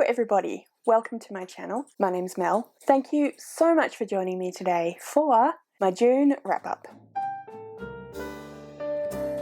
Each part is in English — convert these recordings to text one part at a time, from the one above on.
everybody, welcome to my channel. My name's Mel. Thank you so much for joining me today for my June wrap-up.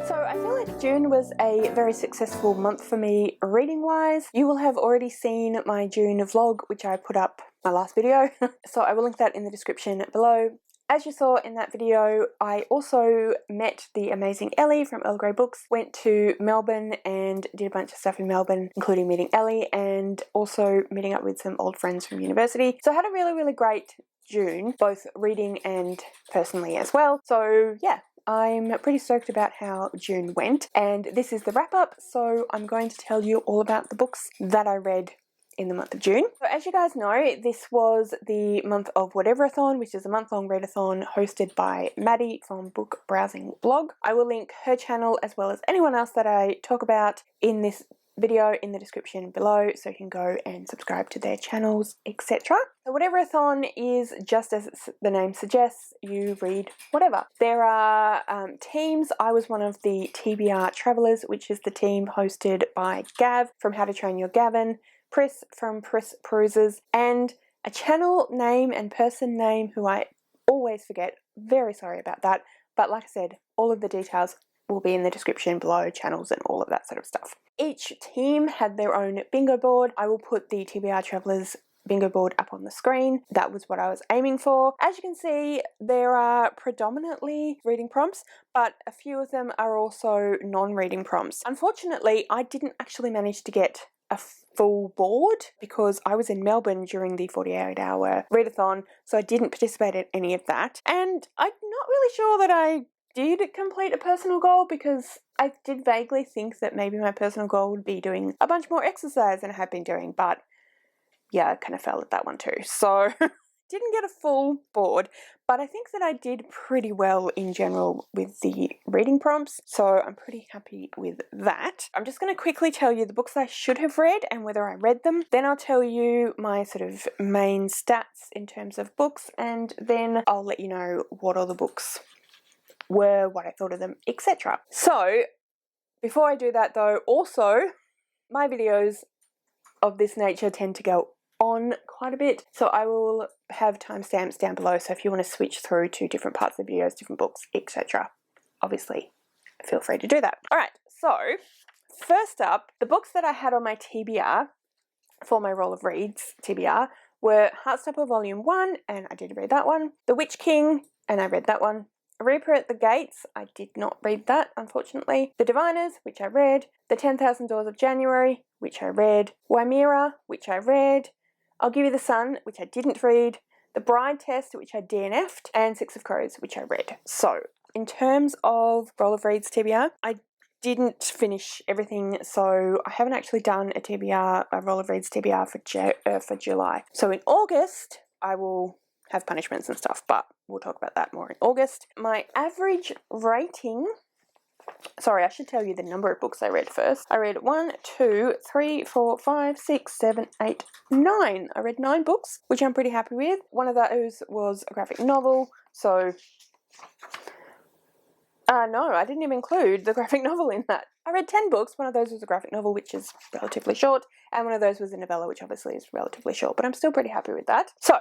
So I feel like June was a very successful month for me reading-wise. You will have already seen my June vlog, which I put up my last video, so I will link that in the description below. As you saw in that video, I also met the amazing Ellie from Earl Grey Books, went to Melbourne and did a bunch of stuff in Melbourne, including meeting Ellie and also meeting up with some old friends from university. So I had a really great June, both reading and personally as well. So yeah, I'm pretty stoked about how June went, and this is the wrap up, so I'm going to tell you all about the books that I read in the month of June. So as you guys know, this was the month of Whateverathon, which is a month-long readathon hosted by Maddie from Book Browsing Blog. I will link her channel as well as anyone else that I talk about in this video in the description below, so you can go and subscribe to their channels, etc. So Whateverathon is, just as the name suggests, you read whatever. There are teams. I was one of the TBR Travellers, which is the team hosted by Gav from How to Train Your Gavin, Pris from Pris Peruses, and a channel name and person name who I always forget. Very sorry about that, but like I said, all of the details will be in the description below, channels and all of that sort of stuff. Each team had their own bingo board. I will put the TBR Travellers bingo board up on the screen. That was what I was aiming for. As you can see, there are predominantly reading prompts, but a few of them are also non-reading prompts. Unfortunately, I didn't actually manage to get a full board because I was in Melbourne during the 48-hour readathon, so I didn't participate in any of that. And I'm not really sure that I did complete a personal goal, because I did vaguely think that maybe my personal goal would be doing a bunch more exercise than I have been doing, but yeah, I kind of failed at that one too. So didn't get a full board, but I think that I did pretty well in general with the reading prompts, so I'm pretty happy with that. I'm just going to quickly tell you the books I should have read and whether I read them. Then I'll tell you my sort of main stats in terms of books, and then I'll let you know what all the books were, what I thought of them, etc. So before I do that though, also my videos of this nature tend to go on quite a bit, so I will have timestamps down below, so if you want to switch through to different parts of the videos, different books, etc., obviously feel free to do that. Alright, so first up, the books that I had on my TBR for my Roll of Reads TBR were Heartstopper Volume 1, and I did read that one, The Witch King, and I read that one, Reaper at the Gates, I did not read that, unfortunately. The Diviners, which I read. The 10,000 Doors of January, which I read. Wimmera, which I read. I'll Give You the Sun, which I didn't read. The Bride Test, which I DNF'd. And Six of Crows, which I read. So, in terms of Roll of Reads TBR, I didn't finish everything, so I haven't actually done a Roll of Reads TBR for July. So in August, I will have punishments and stuff, but we'll talk about that more in August. My average rating, sorry, I should tell you the number of books I read first. I read 1, 2, 3, 4, 5, 6, 7, 8, 9. I read 9 books, which I'm pretty happy with. One of those was a graphic novel, so no, I didn't even include the graphic novel in that. I read 10 books. One of those was a graphic novel, which is relatively short, and one of those was a novella, which obviously is relatively short, but I'm still pretty happy with that. So,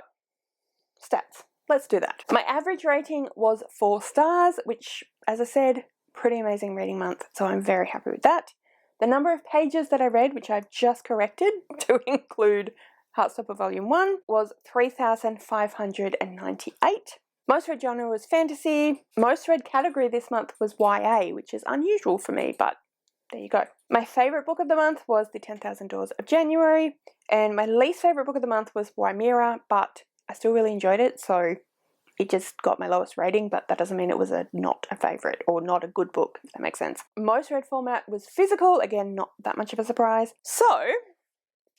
stats. Let's do that. My average rating was 4 stars, which, as I said, pretty amazing reading month, so I'm very happy with that. The number of pages that I read, which I've just corrected to include Heartstopper Volume 1, was 3,598. Most read genre was fantasy. Most read category this month was YA, which is unusual for me, but there you go. My favourite book of the month was The 10,000 Doors of January, and my least favourite book of the month was Wimmera, but I still really enjoyed it, so it just got my lowest rating, but that doesn't mean it was not a favourite or not a good book, if that makes sense. Most read format was physical, again, not that much of a surprise. So,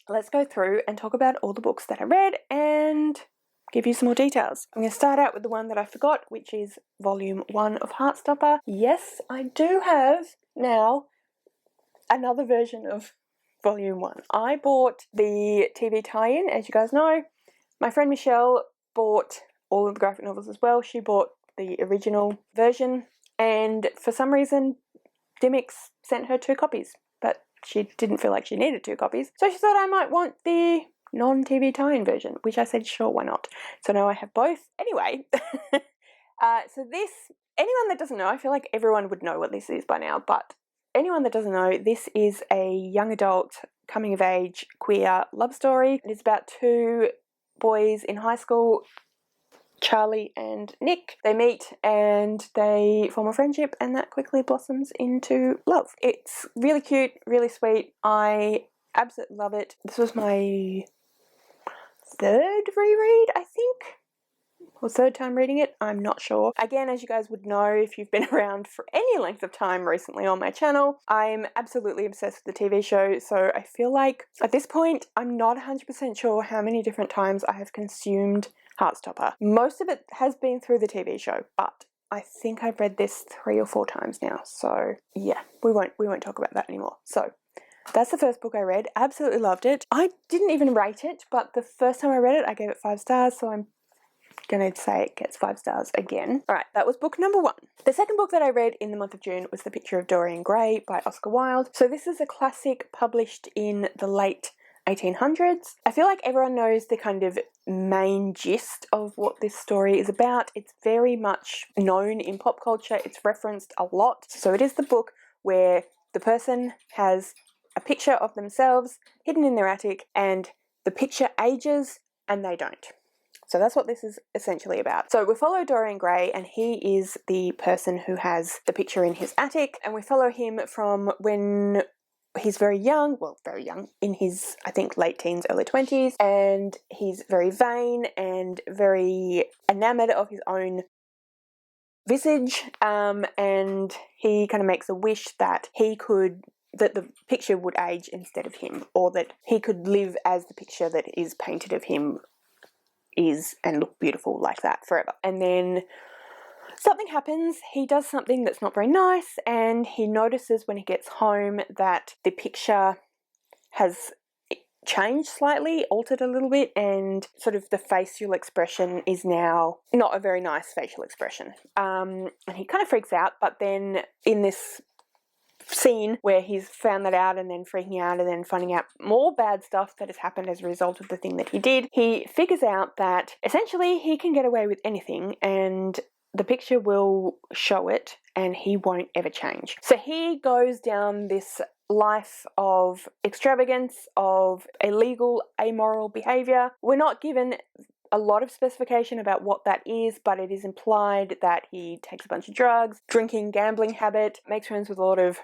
let's go through and talk about all the books that I read and give you some more details. I'm going to start out with the one that I forgot, which is Volume 1 of Heartstopper. Yes, I do have now another version of Volume 1. I bought the TV tie-in, as you guys know. My friend Michelle bought all of the graphic novels as well. She bought the original version, and for some reason Dimmix sent her 2 copies, but she didn't feel like she needed 2 copies. So she thought I might want the non-TV tie-in version, which I said, sure, why not? So now I have both. Anyway, so this, anyone that doesn't know, I feel like everyone would know what this is by now, but anyone that doesn't know, this is a young adult, coming-of-age, queer love story. It's about 2 boys in high school, Charlie and Nick. They meet and they form a friendship, and that quickly blossoms into love. It's really cute, really sweet. I absolutely love it. This was my 3rd reread, I think, or 3rd time reading it, I'm not sure. Again, as you guys would know if you've been around for any length of time recently on my channel, I'm absolutely obsessed with the TV show, so I feel like at this point I'm not 100% sure how many different times I have consumed Heartstopper. Most of it has been through the TV show, but I think I've read this 3 or 4 times now, so yeah, we won't talk about that anymore. So that's the first book I read. Absolutely loved it. I didn't even rate it, but the first time I read it I gave it 5 stars, so I'm gonna say it gets 5 stars again. Alright, that was book number 1. The second book that I read in the month of June was The Picture of Dorian Gray by Oscar Wilde. So this is a classic published in the late 1800s. I feel like everyone knows the kind of main gist of what this story is about. It's very much known in pop culture. It's referenced a lot. So it is the book where the person has a picture of themselves hidden in their attic and the picture ages and they don't. So that's what this is essentially about. So we follow Dorian Gray, and he is the person who has the picture in his attic, and we follow him from when he's very young, in his, I think, late teens, early 20s, and he's very vain and very enamoured of his own visage, and he kind of makes a wish that that the picture would age instead of him, or that he could live as the picture that is painted of him is and look beautiful like that forever. And then something happens, he does something that's not very nice, and he notices when he gets home that the picture has changed slightly, altered a little bit, and sort of the facial expression is now not a very nice facial expression. And he kind of freaks out, but then in this scene where he's found that out and then freaking out and then finding out more bad stuff that has happened as a result of the thing that he did, he figures out that essentially he can get away with anything and the picture will show it and he won't ever change. So he goes down this life of extravagance, of illegal, amoral behaviour. We're not given a lot of specification about what that is, but it is implied that he takes a bunch of drugs, drinking, gambling habit, makes friends with a lot of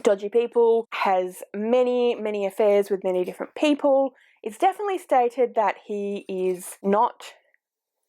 dodgy people, has many affairs with many different people. It's definitely stated that he is not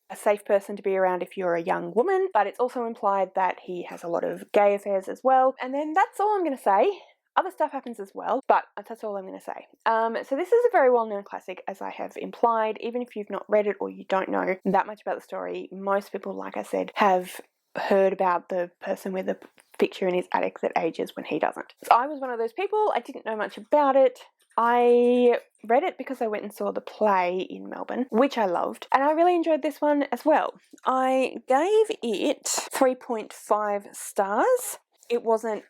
a safe person to be around if you're a young woman, but it's also implied that he has a lot of gay affairs as well. And then that's all I'm going to say. Other stuff happens as well, but that's all I'm going to say. So this is a very well-known classic, as I have implied. Even if you've not read it or you don't know that much about the story, most people, like I said, have heard about the person with a picture in his attic that ages when he doesn't. So I was one of those people. I didn't know much about it. I read it because I went and saw the play in Melbourne, which I loved, and I really enjoyed this one as well. I gave it 3.5 stars. It wasn't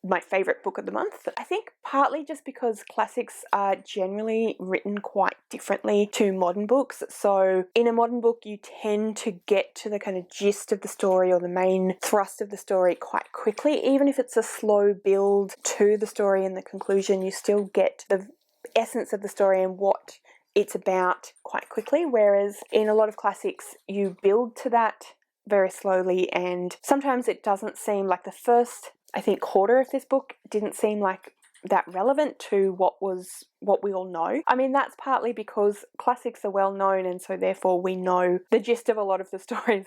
my favourite book of the month. I think partly just because classics are generally written quite differently to modern books. So in a modern book you tend to get to the kind of gist of the story or the main thrust of the story quite quickly. Even if it's a slow build to the story and the conclusion, you still get the essence of the story and what it's about quite quickly. Whereas in a lot of classics you build to that very slowly, and sometimes it doesn't seem like the first, I think, quarter of this book didn't seem like that relevant to what we all know. I mean, that's partly because classics are well known, and so therefore we know the gist of a lot of the stories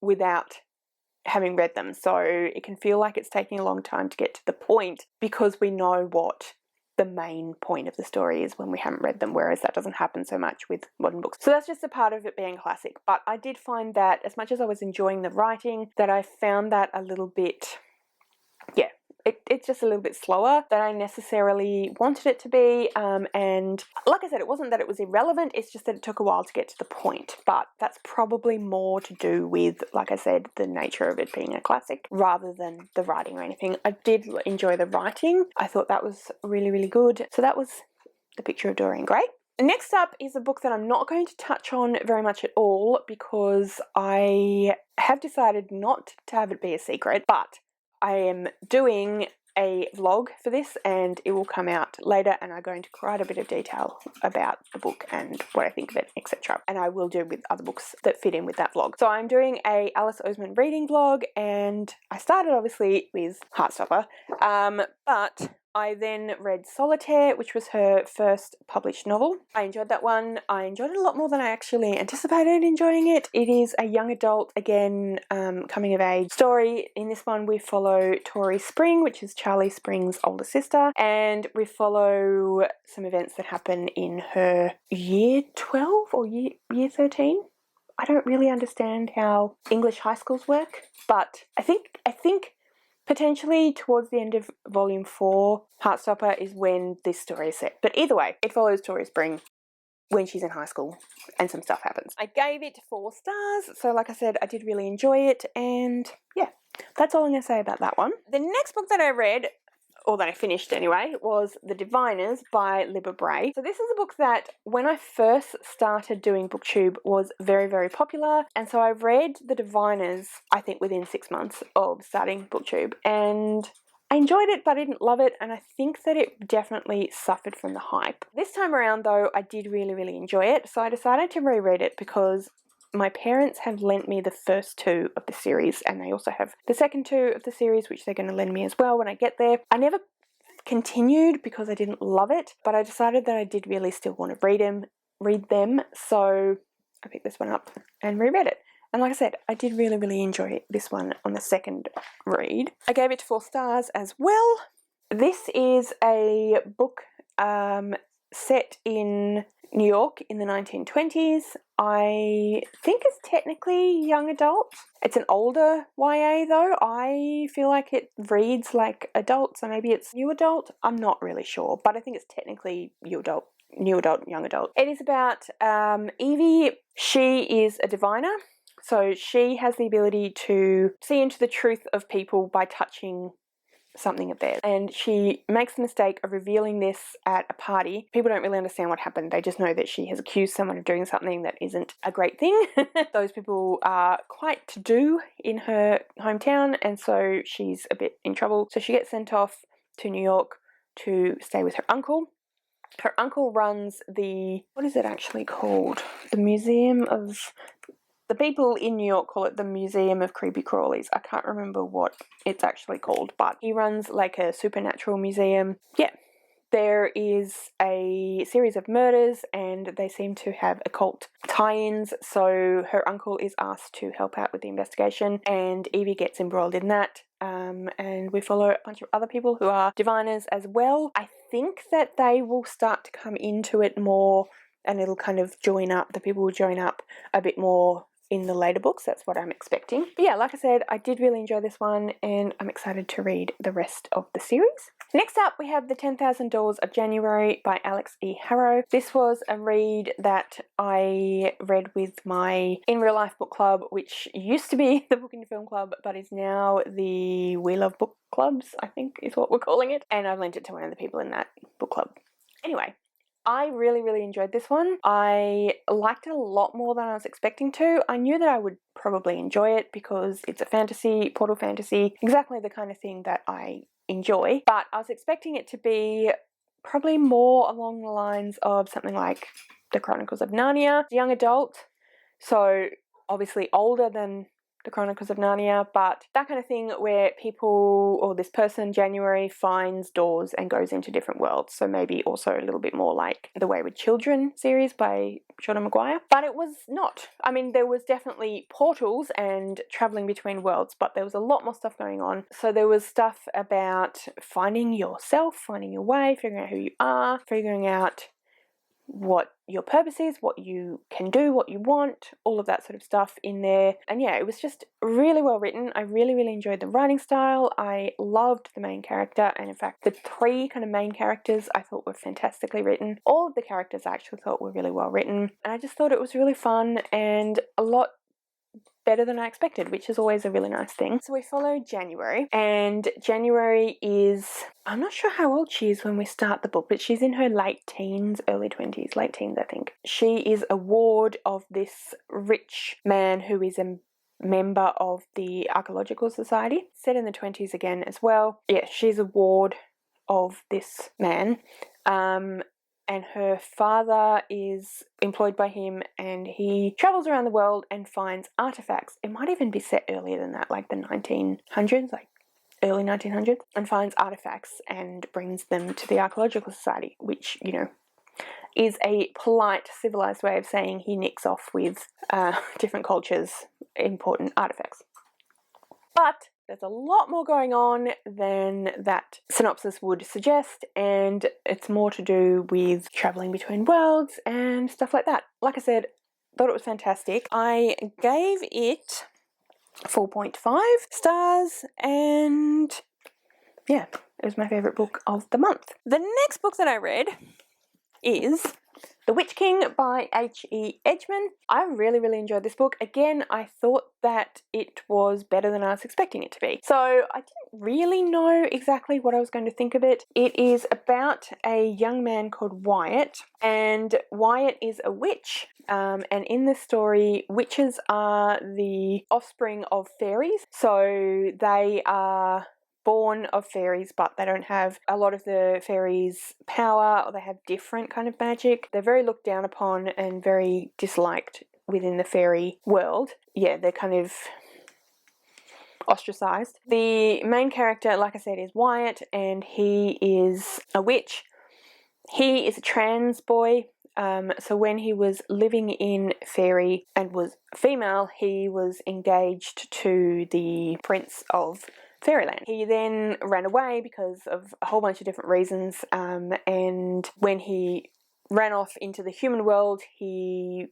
without having read them. So it can feel like it's taking a long time to get to the point because we know what the main point of the story is when we haven't read them, whereas that doesn't happen so much with modern books. So that's just a part of it being classic. But I did find that as much as I was enjoying the writing, that I found that a little bit, it's just a little bit slower than I necessarily wanted it to be, and like I said, it wasn't that it was irrelevant, it's just that it took a while to get to the point, but that's probably more to do with, like I said, the nature of it being a classic rather than the writing or anything. I did enjoy the writing. I thought that was really, really good. So that was The Picture of Dorian Gray. Next up is a book that I'm not going to touch on very much at all because I have decided not to have it be a secret, but I am doing a vlog for this and it will come out later, and I'm going to quite a bit of detail about the book and what I think of it, etc. And I will do with other books that fit in with that vlog. So I'm doing a Alice Oseman reading vlog, and I started obviously with Heartstopper, but I then read Solitaire, which was her first published novel. I enjoyed that one. I enjoyed it a lot more than I actually anticipated enjoying it. It is a young adult, again, coming of age story. In this one, we follow Tori Spring, which is Charlie Spring's older sister, and we follow some events that happen in her year 12 or year 13. I don't really understand how English high schools work, but I think potentially towards the end of volume 4, Heartstopper is when this story is set. But either way, it follows Tori Spring when she's in high school and some stuff happens. I gave it 4 stars, so like I said, I did really enjoy it, and yeah, that's all I'm going to say about that one. The next book that I read, or that I finished anyway, was The Diviners by Libba Bray. So this is a book that when I first started doing BookTube was very, very popular, and so I read The Diviners I think within 6 months of starting BookTube, and I enjoyed it, but I didn't love it, and I think that it definitely suffered from the hype. This time around though, I did really, really enjoy it, so I decided to reread it because my parents have lent me the first 2 of the series, and they also have the second 2 of the series, which they're going to lend me as well when I get there. I never continued because I didn't love it, but I decided that I did really still want to read them, so I picked this one up and reread it. And like I said, I did really, really enjoy this one on the second read. I gave it 4 stars as well. This is a book set in New York in the 1920s. I think it's technically young adult. It's an older YA though. I feel like it reads like adult, so maybe it's new adult. I'm not really sure, but I think it's technically new adult, young adult. It is about Evie. She is a diviner. So she has the ability to see into the truth of people by touching something of theirs, and she makes the mistake of revealing this at a party. People don't really understand what happened. They just know that she has accused someone of doing something that isn't a great thing. Those people are quite to-do in her hometown, and so she's a bit in trouble. So she gets sent off to New York to stay with her uncle. Her uncle runs the, what is it actually called? The Museum of... The people in New York call it the Museum of Creepy Crawlies. I can't remember what it's actually called, but he runs like a supernatural museum. Yeah, there is a series of murders and they seem to have occult tie-ins, so her uncle is asked to help out with the investigation, and Evie gets embroiled in that. And we follow a bunch of other people who are diviners as well. I think that they will start to come into it more, and it'll kind of join up. The people will join up a bit more in the later books. That's what I'm expecting. But yeah, like I said, I did really enjoy this one, and I'm excited to read the rest of the series. Next up, we have The 10,000 Doors of January by Alix E. Harrow. This was a read that I read with my In Real Life book club, which used to be the Book into Film Club, but is now the We Love Book Clubs, I think is what we're calling it. And I've lent it to one of the people in that book club. Anyway, I really, really enjoyed this one. I liked it a lot more than I was expecting to. I knew that I would probably enjoy it because it's a fantasy, portal fantasy, exactly the kind of thing that I enjoy. But I was expecting it to be probably more along the lines of something like The Chronicles of Narnia. Young adult, so obviously older than The Chronicles of Narnia, but that kind of thing where people, or this person, January, finds doors and goes into different worlds. So maybe also a little bit more like The Wayward Children series by Shauna Maguire. But it was not. I mean, there was definitely portals and traveling between worlds, but there was a lot more stuff going on. So there was stuff about finding yourself, finding your way, figuring out who you are, figuring out what your purpose is, what you can do, what you want, all of that sort of stuff in there. And yeah, it was just really well written. I really enjoyed the writing style. I loved the main character, and in fact the 3 kind of main characters I thought were fantastically written. All of the characters I actually thought were really well written, and I just thought it was really fun and a lot better than I expected, which is always a really nice thing. So we follow January, and January is, I'm not sure how old she is when we start the book, but she's in her late teens, early 20s, late teens I think. She is a ward of this rich man who is a member of the Archaeological Society, set in the 20s again as well. Yeah, she's a ward of this man. And her father is employed by him, and he travels around the world and finds artifacts. It might even be set earlier than that, like the 1900s, like early 1900s, and finds artifacts and brings them to the Archaeological Society, which, you know, is a polite, civilized way of saying he nicks off with different cultures' important artifacts. But there's a lot more going on than that synopsis would suggest, and it's more to do with travelling between worlds and stuff like that. Like I said, thought it was fantastic. I gave it 4.5 stars, and yeah, it was my favourite book of the month. The next book that I read is The Witch King by H.E. Edgmon. I really enjoyed this book. Again, I thought that it was better than I was expecting it to be. So I didn't really know exactly what I was going to think of it. It is about a young man called Wyatt, and Wyatt is a witch. And in this story, witches are the offspring of fairies. So they are born of fairies, but they don't have a lot of the fairies' power, or they have different kind of magic. They're very looked down upon and very disliked within the fairy world. Yeah, they're kind of ostracized. The main character, like I said, is Wyatt, and he is a witch. He is a trans boy. So when he was living in fairy and was female, he was engaged to the prince of Fairyland. He then ran away because of a whole bunch of different reasons, and when he ran off into the human world, he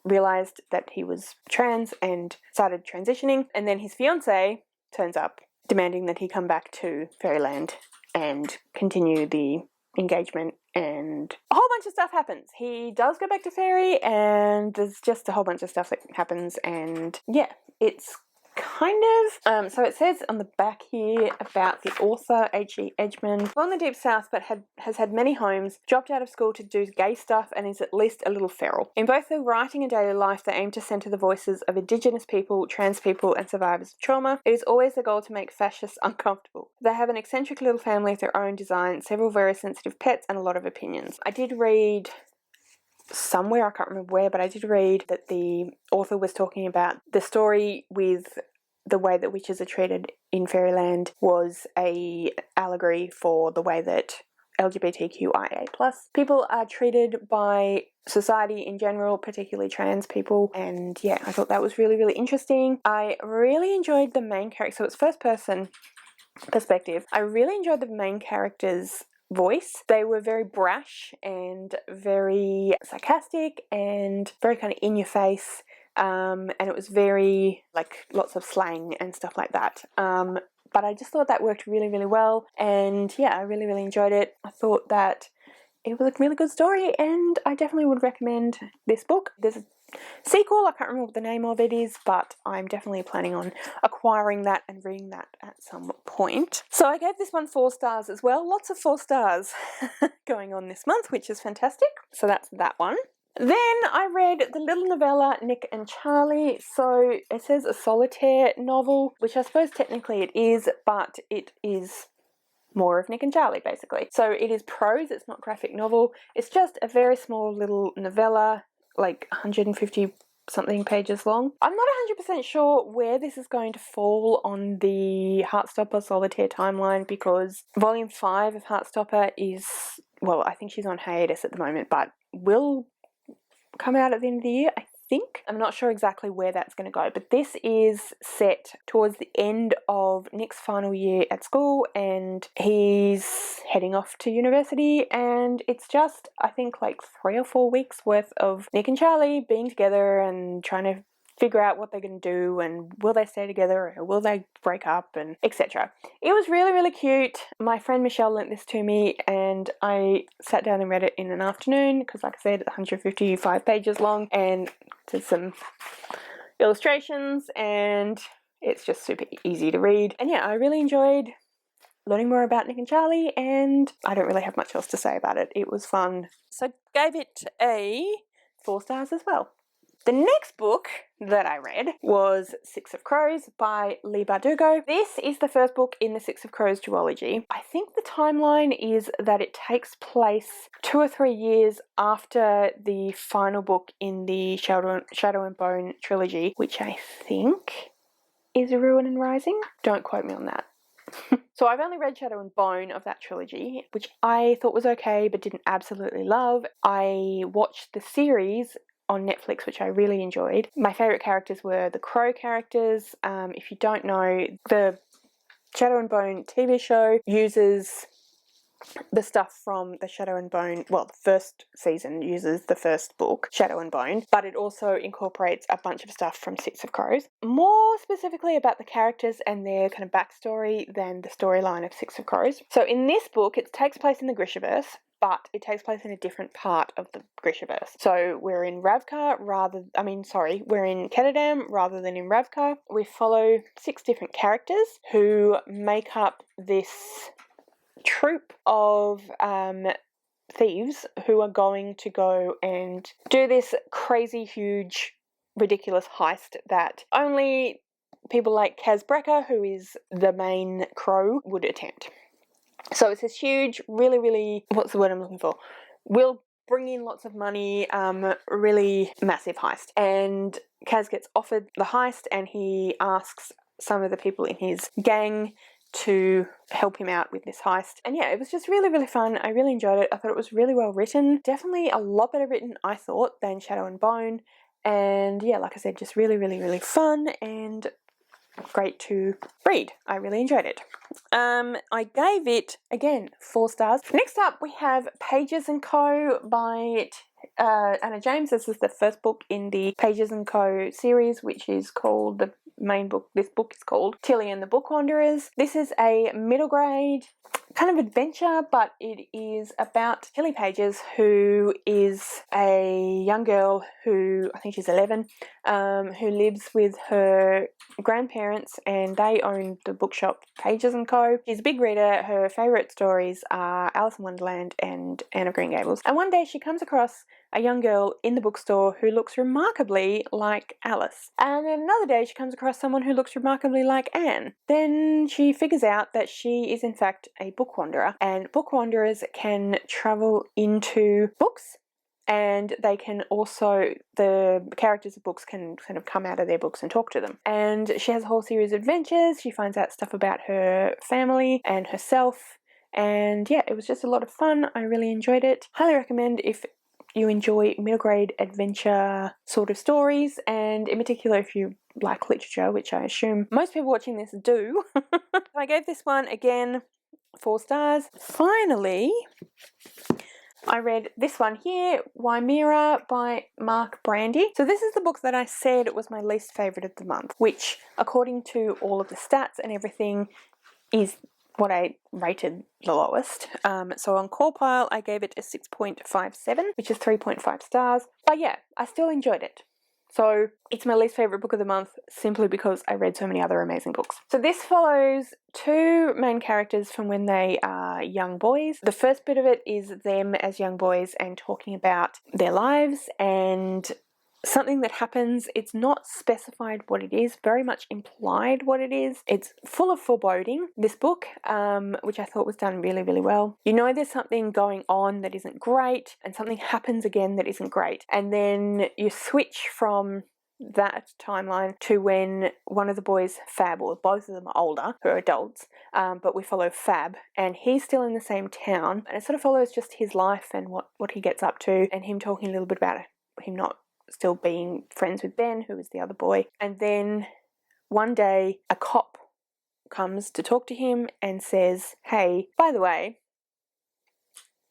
realised that he was trans and started transitioning, and then his fiancée turns up demanding that he come back to Fairyland and continue the engagement, and a whole bunch of stuff happens. He does go back to Fairy, and there's just a whole bunch of stuff that happens, and yeah, it's kind of, so it says on the back here about the author, H.E. Edgmon. Born in the Deep South, but has had many homes, dropped out of school to do gay stuff, and is at least a little feral. In both their writing and daily life, they aim to centre the voices of Indigenous people, trans people, and survivors of trauma. It is always the goal to make fascists uncomfortable. They have an eccentric little family of their own design, several very sensitive pets, and a lot of opinions. I did read somewhere, I can't remember where, but I did read that the author was talking about the story with the way that witches are treated in Fairyland was a allegory for the way that LGBTQIA+ people are treated by society in general, particularly trans people, and yeah, I thought that was really interesting. I really enjoyed the main character, so it's first person perspective. I really enjoyed the main character's voice. They were very brash and very sarcastic and very kind of in your face, and it was very, like, lots of slang and stuff like that. But I just thought that worked really well, and yeah, I really enjoyed it. I thought that it was a really good story, and I definitely would recommend this book. There's a sequel, I can't remember what the name of it is, but I'm definitely planning on acquiring that and reading that at some point. So I gave this one 4 stars as well. Lots of 4 stars going on this month, which is fantastic. So that's that one. Then I read the little novella Nick and Charlie. So it says a Solitaire novel, which I suppose technically it is, but it is more of Nick and Charlie, basically. So it is prose, it's not graphic novel. It's just a very small little novella, like 150 something pages long. I'm not 100% sure where this is going to fall on the Heartstopper Solitaire timeline, because volume 5 of Heartstopper is, well, I think she's on hiatus at the moment, but will come out at the end of the year, I think. I'm not sure exactly where that's going to go, but this is set towards the end of Nick's final year at school, and he's heading off to university, and it's just, I think, like 3 or 4 weeks worth of Nick and Charlie being together and trying to figure out what they're going to do, and will they stay together or will they break up, and etc. It was really, really cute. My friend Michelle lent this to me and I sat down and read it in an afternoon because, like I said, 155 pages long, and there's some illustrations and it's just super easy to read. And yeah, I really enjoyed learning more about Nick and Charlie, and I don't really have much else to say about it. It was fun. So gave it a 4 stars as well. The next book that I read was Six of Crows by Leigh Bardugo. This is the first book in the Six of Crows duology. I think the timeline is that it takes place 2 or 3 years after the final book in the Shadow and Bone trilogy, which I think is Ruin and Rising. Don't quote me on that. So I've only read Shadow and Bone of that trilogy, which I thought was okay but didn't absolutely love. I watched the series on Netflix, which I really enjoyed. My favourite characters were the Crow characters. If you don't know, the Shadow and Bone TV show uses the stuff from the Shadow and Bone, well, the first season uses the first book, Shadow and Bone, but it also incorporates a bunch of stuff from Six of Crows, more specifically about the characters and their kind of backstory than the storyline of Six of Crows. So in this book, it takes place in the Grishaverse, but it takes place in a different part of the Grishaverse. So we're in Ravka we're in Ketterdam rather than in Ravka. We follow 6 different characters who make up this troupe of thieves who are going to go and do this crazy, huge, ridiculous heist that only people like Kaz Brecker, who is the main crow, would attempt. So it's this huge, really, really, what's the word I'm looking for? Will bring in lots of money, really massive heist. And Kaz gets offered the heist and he asks some of the people in his gang to help him out with this heist. And yeah, it was just really, really fun. I really enjoyed it. I thought it was really well written. Definitely a lot better written, I thought, than Shadow and Bone. And yeah, like I said, just really, really, really fun and great to read. I really enjoyed it. I gave it, again, 4 stars. Next up, we have Pages & Co. by Anna James. This is the first book in the Pages & Co. series, which is called, the main book, this book is called Tilly and the Book Wanderers. This is a middle grade kind of adventure, but it is about Tilly Pages, who is a young girl who, I think she's 11, who lives with her grandparents, and they own the bookshop Pages & Co. She's a big reader. Her favourite stories are Alice in Wonderland and Anne of Green Gables. And one day she comes across a young girl in the bookstore who looks remarkably like Alice. And then another day she comes across someone who looks remarkably like Anne. Then she figures out that she is in fact a book wanderer, and book wanderers can travel into books, and they can also, the characters of books can kind of come out of their books and talk to them. And she has a whole series of adventures. She finds out stuff about her family and herself. And yeah, it was just a lot of fun. I really enjoyed it. Highly recommend if you enjoy middle grade adventure sort of stories, and in particular if you like literature, which I assume most people watching this do. I gave this one, again, 4 stars. Finally, I read this one here, Wimmera by Mark Brandi. So this is the book that I said was my least favourite of the month, which, according to all of the stats and everything, is what I rated the lowest. So on Callpile, I gave it a 6.57, which is 3.5 stars. But yeah, I still enjoyed it. So it's my least favourite book of the month simply because I read so many other amazing books. So this follows 2 main characters from when they are young boys. The first bit of it is them as young boys and talking about their lives and something that happens. It's not specified what it is, very much implied what it is. It's full of foreboding, this book, which I thought was done really, really well. You know there's something going on that isn't great, and something happens again that isn't great. And then you switch from that timeline to when one of the boys, Fab, or both of them are older, who are adults, but we follow Fab, and he's still in the same town, and it sort of follows just his life and what he gets up to, and him talking a little bit about him not still being friends with Ben, who was the other boy. And then one day a cop comes to talk to him and says, hey, by the way,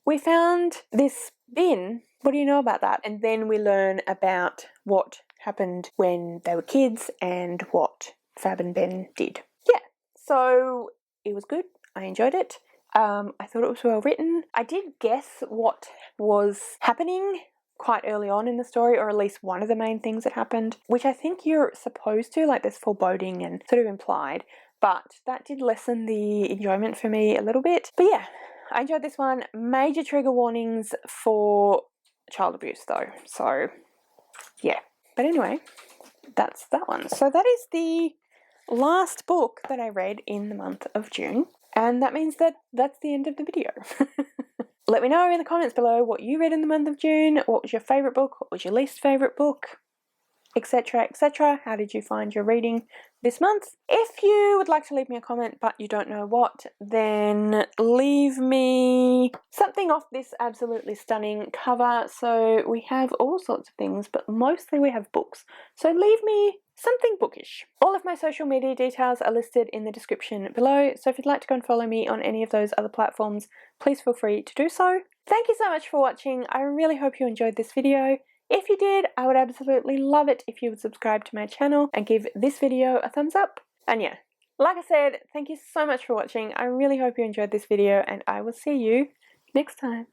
we found this bin. What do you know about that? And then we learn about what happened when they were kids and what Fab and Ben did. Yeah, so it was good. I enjoyed it. I thought it was well written. I did guess what was happening quite early on in the story, or at least one of the main things that happened, which I think you're supposed to, like there's foreboding and sort of implied, but that did lessen the enjoyment for me a little bit. But yeah, I enjoyed this one. Major trigger warnings for child abuse though, so yeah. But anyway, that's that one. So that is the last book that I read in the month of June, and that means that that's the end of the video. Let me know in the comments below what you read in the month of June. What was your favourite book? What was your least favourite book? Etc, etc. How did you find your reading this month? If you would like to leave me a comment but you don't know what, then leave me something off this absolutely stunning cover. So we have all sorts of things, but mostly we have books. So leave me something bookish. All of my social media details are listed in the description below, so if you'd like to go and follow me on any of those other platforms, please feel free to do so. Thank you so much for watching. I really hope you enjoyed this video. If you did, I would absolutely love it if you would subscribe to my channel and give this video a thumbs up. And yeah, like I said, thank you so much for watching. I really hope you enjoyed this video, and I will see you next time.